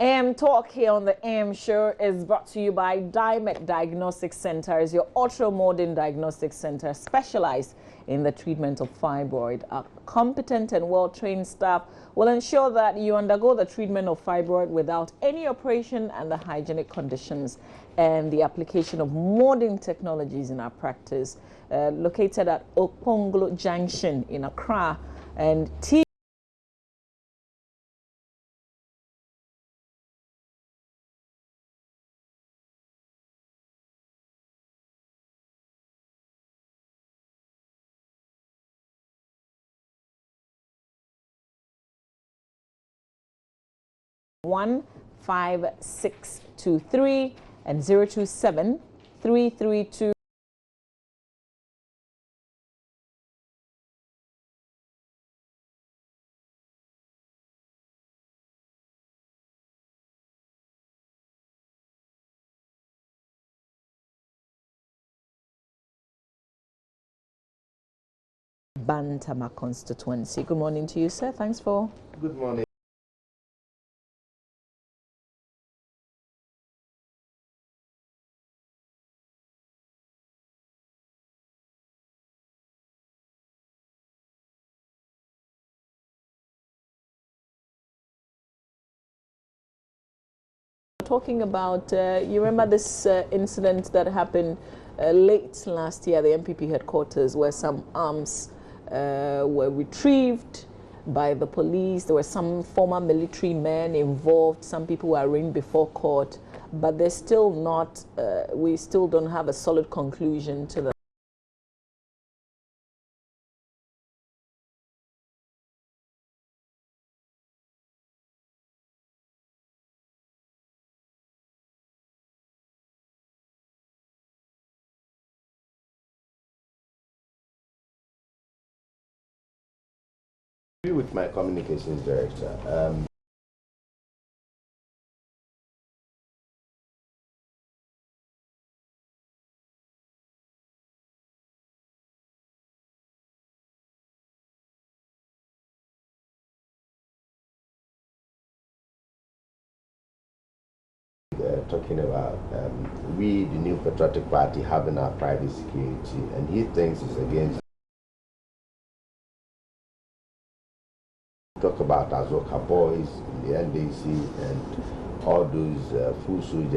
AM Talk here on the AM Show is brought to you by Diamond Diagnostic Centers, your ultra-modern diagnostic center specialized in the treatment of fibroid. Our competent and well-trained staff will ensure that you undergo the treatment of fibroid without any operation and the hygienic conditions and the application of modern technologies in our practice. Located at Okpongolo Junction in Accra, and One 5623 and 027 332. Bantama constituency. Good morning to you, sir. Thanks for. Good morning. Talking about, you remember this incident that happened late last year at the NPP headquarters, where some arms were retrieved by the police. There were some former military men involved. Some people were arraigned before court, but there's still not, we still don't have a solid conclusion to the With my communications director. Talking about we, the New Patriotic Party, having our private security, and he thinks it's against. Talk about Azoka boys in the NDC and all those full soldiers.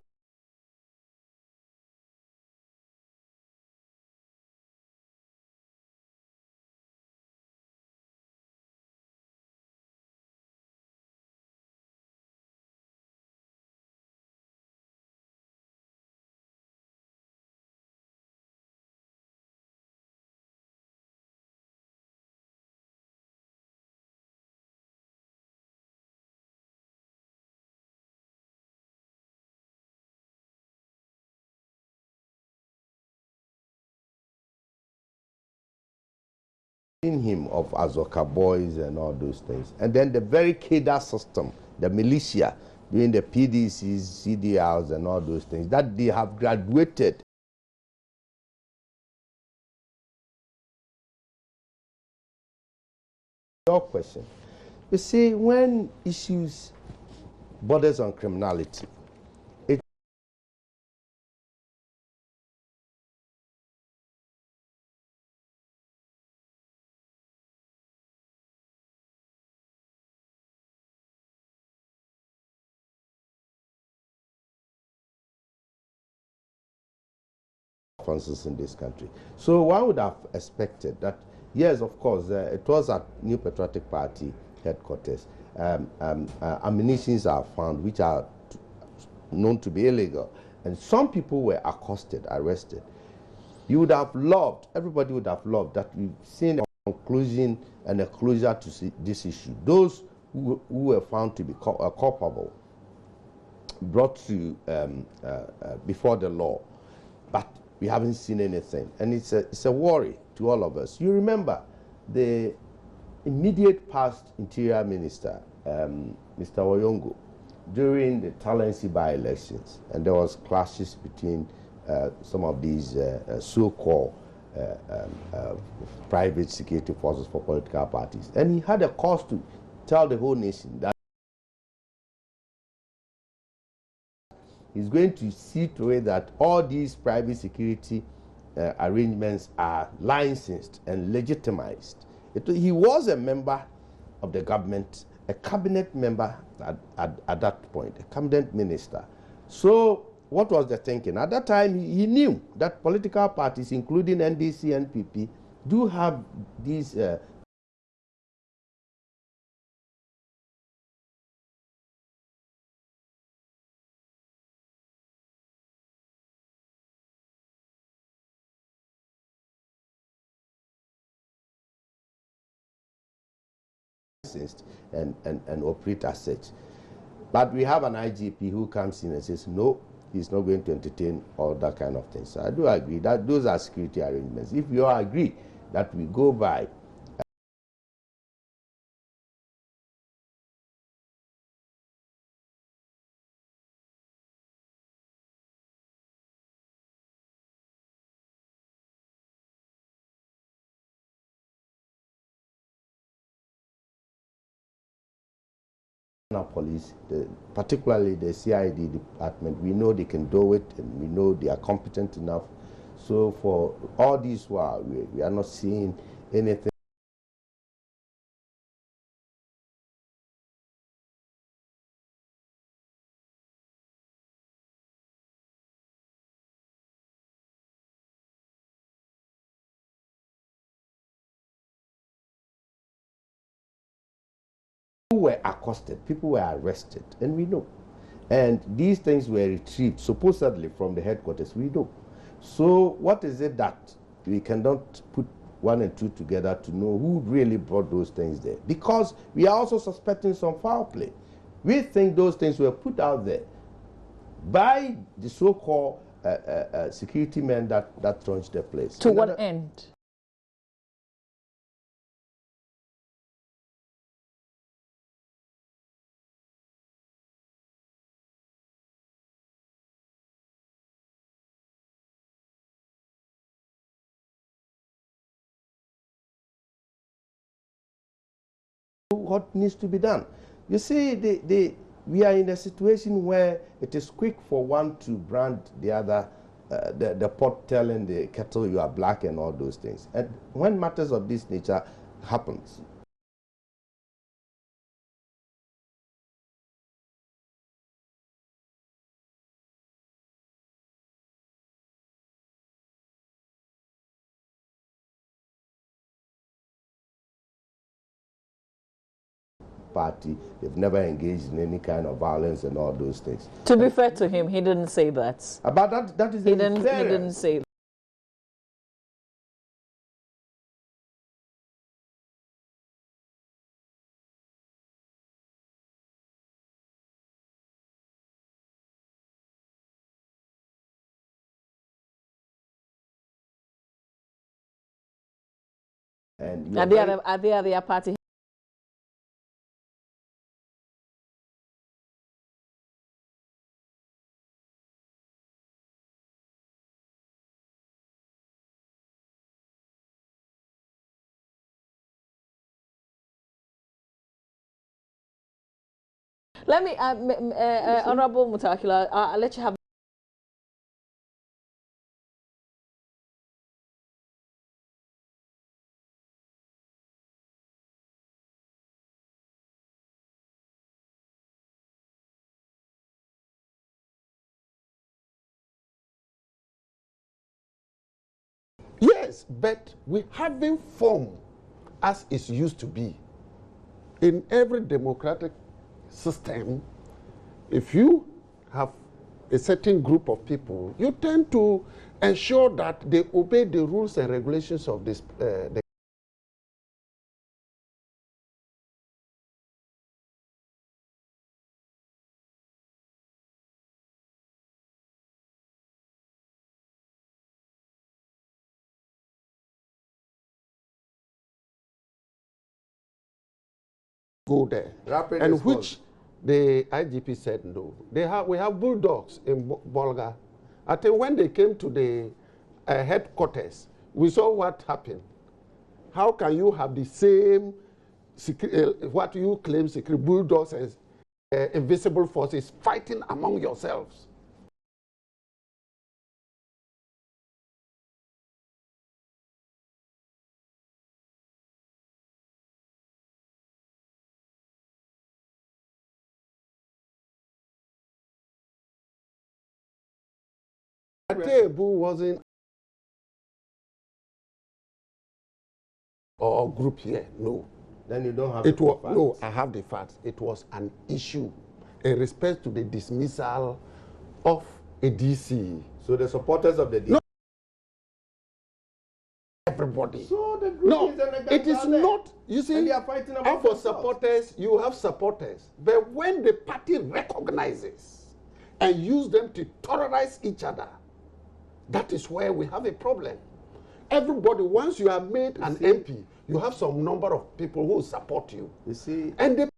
Him of Azoka boys and all those things, and then the very cadre system, the militia, doing the PDCs, CDRs, and all those things that they have graduated. Your question, you see, when issues borders on criminality, in this country. So one would have expected that, yes, of course, it was at New Patriotic Party headquarters. Ammunitions are found which are known to be illegal, and some people were accosted, arrested. You would have loved, everybody would have loved that we've seen a conclusion and a closure to this issue. Those who were found to be culpable, brought to before the law, but we haven't seen anything, and it's a worry to all of us. You remember the immediate past Interior Minister, Mr. Oyongo, during the Talensi by-elections, and there was clashes between some of these so-called private security forces for political parties, and he had a cause to tell the whole nation that He's going to see to it that all these private security arrangements are licensed and legitimized. He was a member of the government, a cabinet member at that point, a cabinet minister. So what was the thinking? At that time, he knew that political parties, including NDC, NPP, do have these and operate as such. But we have an IGP who comes in and says, no, he's not going to entertain all that kind of things. So I do agree that those are security arrangements. If you all agree that we go by police, particularly the CID department, we know they can do it, and we know they are competent enough. So for all this while, we are not seeing anything who were accosted, people were arrested, and we know. And these things were retrieved supposedly from the headquarters, we know. So what is it that we cannot put one and two together to know who really brought those things there? Because we are also suspecting some foul play. We think those things were put out there by the so-called security men that launched the place. To what end? What needs to be done? You see, we are in a situation where it is quick for one to brand the other, the pot telling the kettle you are black and all those things. And when matters of this nature happens, party, they've never engaged in any kind of violence and all those things. To be fair to him, he didn't say that. But that is he didn't say that. And are they other party? Let me, Honorable Mutakila, I'll let you have. Yes, but we haven't formed as it used to be. In every democratic system, if you have a certain group of people, you tend to ensure that they obey the rules and regulations of this. Go there, Rapid and response. which the IGP said no. We have bulldogs in Bolga. I think when they came to the headquarters, we saw what happened. How can you have the same what you claim secret bulldogs and invisible forces fighting among yourselves? Atebu wasn't or group here, no. Then you don't have It was facts. no, I have the facts. It was an issue in respect to the dismissal of a DC. So the supporters of the DC. No. Everybody. So the group No, is and the it guys is are there. not. You see, And they are fighting about and for themselves. supporters, you have supporters. But when the party recognizes and use them to terrorize each other, that is where we have a problem. Everybody, once you are made an MP, you have some number of people who support you. You see, And they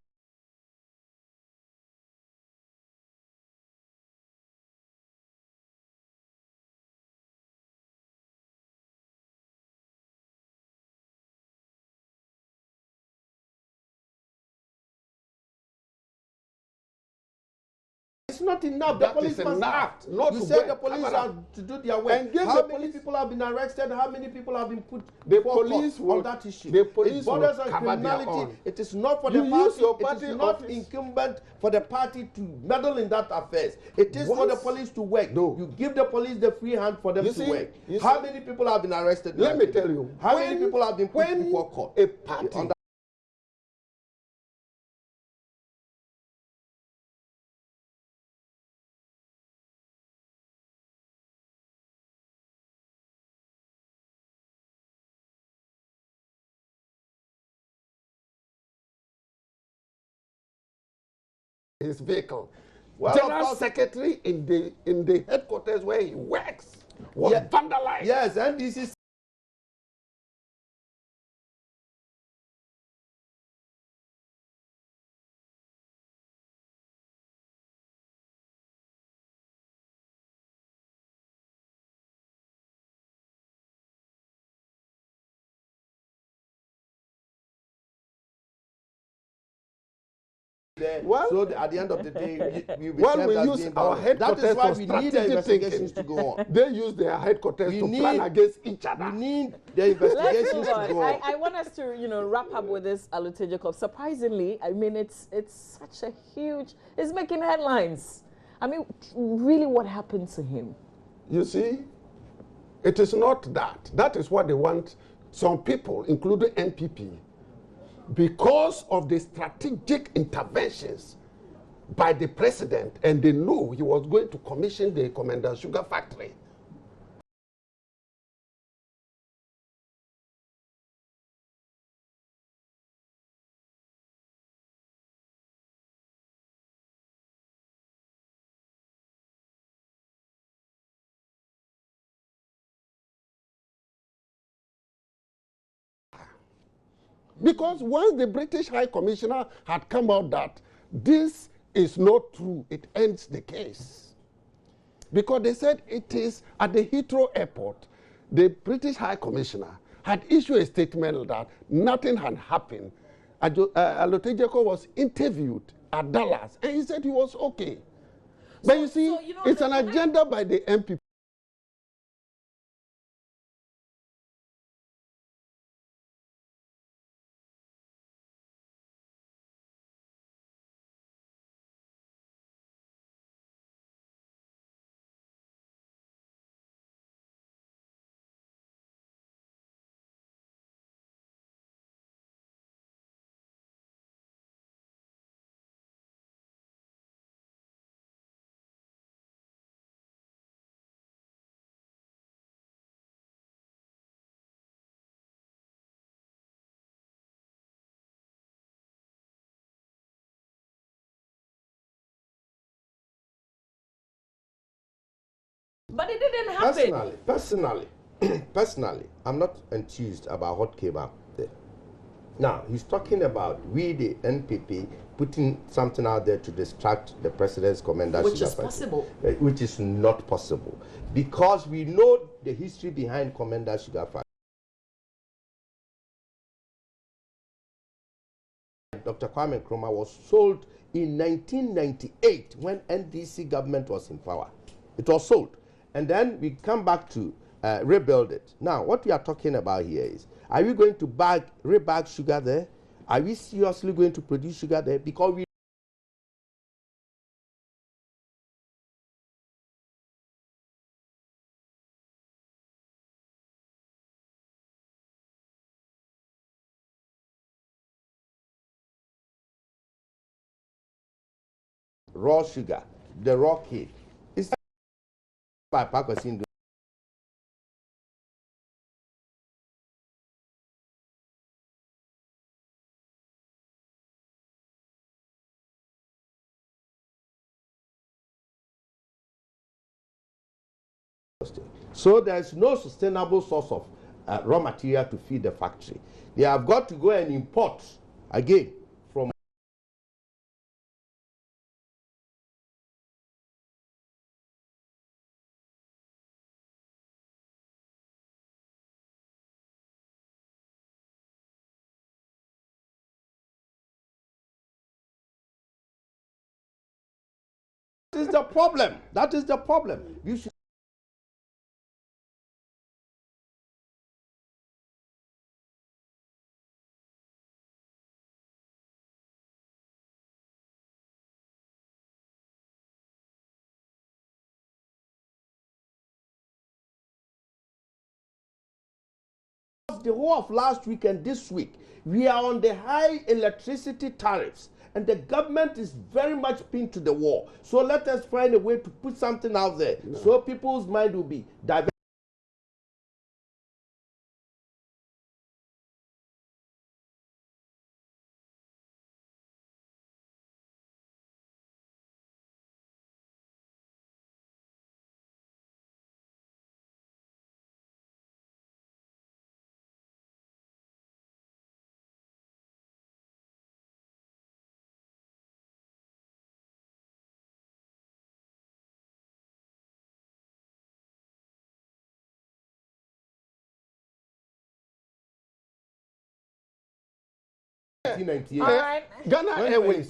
it's not enough. That The police is must enough. act. Not You to said go the police cover up. are to do their work. And give How the many police- people have been arrested? How many people have been put The before police court will- on that issue? the police It borders will on cover their criminality. own. It is not for You the party. use your It party is not office. incumbent for the party to meddle in that affairs. It is for the Once- police to work. No. You give the police the free hand for them You to see- work. you How see- many people have been arrested? Let me tell you. How many people have been put when before court? A party On that- his vehicle. Well, General of course- Secretary in the headquarters where he works was Yeah. vandalized. Yes, and this is there. Well- So at the end of the day, we Well, we use our That headquarters is why for we need the strategic investigations thinking. to go on. They use their headquarters We to plan need- against each other. We need the Let's investigations move to on. go on. I want us to, wrap up with this Alute Jacob. Surprisingly, I mean, it's such a huge. It's making headlines. I mean, really, what happened to him? You see, it is not that. That is what they want. Some people, including NPP, because of the strategic interventions by the president, and they know he was going to commission the Commander Sugar Factory. Because once the British High Commissioner had come out that this is not true, it ends the case. Because they said it is at the Heathrow Airport, the British High Commissioner had issued a statement that nothing had happened. Alute Jacob was interviewed at Dallas, and he said he was okay. But you see, it's an agenda by the NPP. But it didn't happen. Personally, I'm not enthused about what came up there. Now, he's talking about we, the NPP, putting something out there to distract the president's commander. Which is possible. Which is not possible. Because we know the history behind Commander Sugar Factory. Dr. Kwame Nkrumah was sold in 1998 when NDC government was in power. It was sold. And then we come back to rebuild it. Now, what we are talking about here is, are we going to rebag sugar there? Are we seriously going to produce sugar there? Because we raw sugar, the raw cake. It's by Pakosin. So there's no sustainable source of raw material to feed the factory. They have got to go and import again from that is the problem. That is the problem. You should the whole of last week and this week, we are on the high electricity tariffs, and the government is very much pinned to the wall. So let us find a way to put something out there so people's mind will be diverted. All right. Ghana Airways.